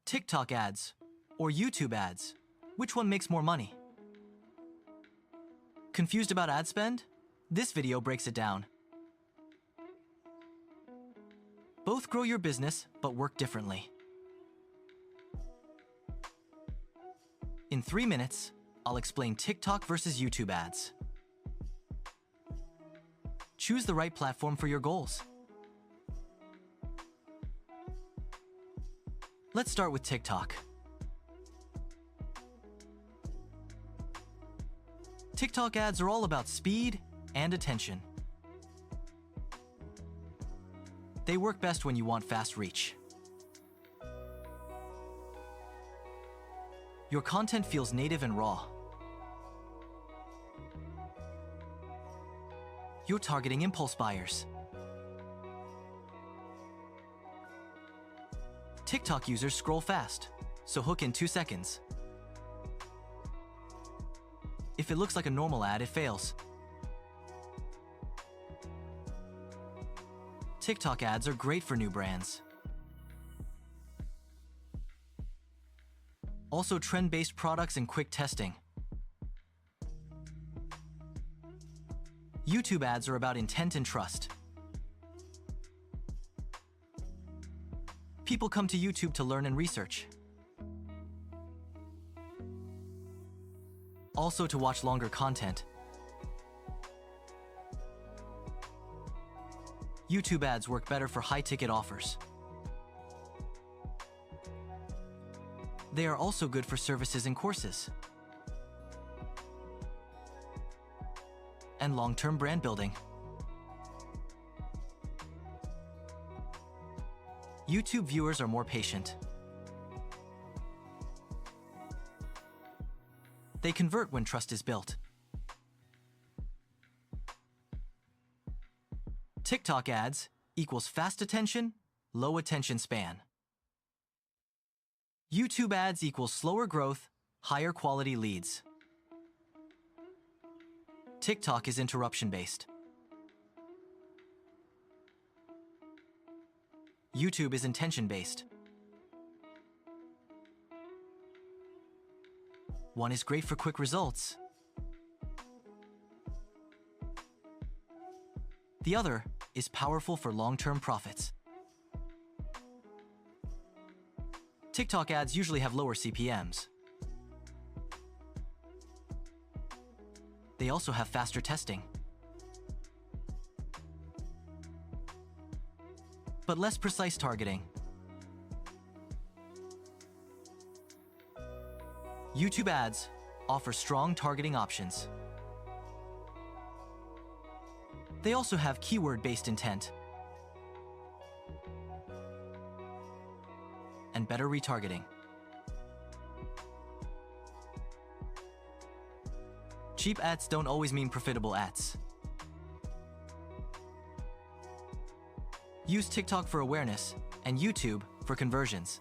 TikTok ads or YouTube ads? Which one makes more money? Confused about ad spend? This video breaks it down. Both grow your business, but work differently. In 3 minutes, I'll explain TikTok versus YouTube ads. Choose the right platform for your goals. Let's start with TikTok. TikTok ads are all about speed and attention. They work best when you want fast reach. Your content feels native and raw. You're targeting impulse buyers. TikTok users scroll fast, so hook in 2 seconds. If it looks like a normal ad, it fails. TikTok ads are great for new brands. Also trend-based products and quick testing. YouTube ads are about intent and trust. People come to YouTube to learn and research. Also to watch longer content. YouTube ads work better for high-ticket offers. They are also good for services and courses. And long-term brand building. YouTube viewers are more patient. They convert when trust is built. TikTok ads equals fast attention, low attention span. YouTube ads equals slower growth, higher quality leads. TikTok is interruption-based. YouTube is intention-based. One is great for quick results. The other is powerful for long-term profits. TikTok ads usually have lower CPMs. They also have faster testing. But less precise targeting. YouTube ads offer strong targeting options. They also have keyword-based intent and better retargeting. Cheap ads don't always mean profitable ads. Use TikTok for awareness and YouTube for conversions.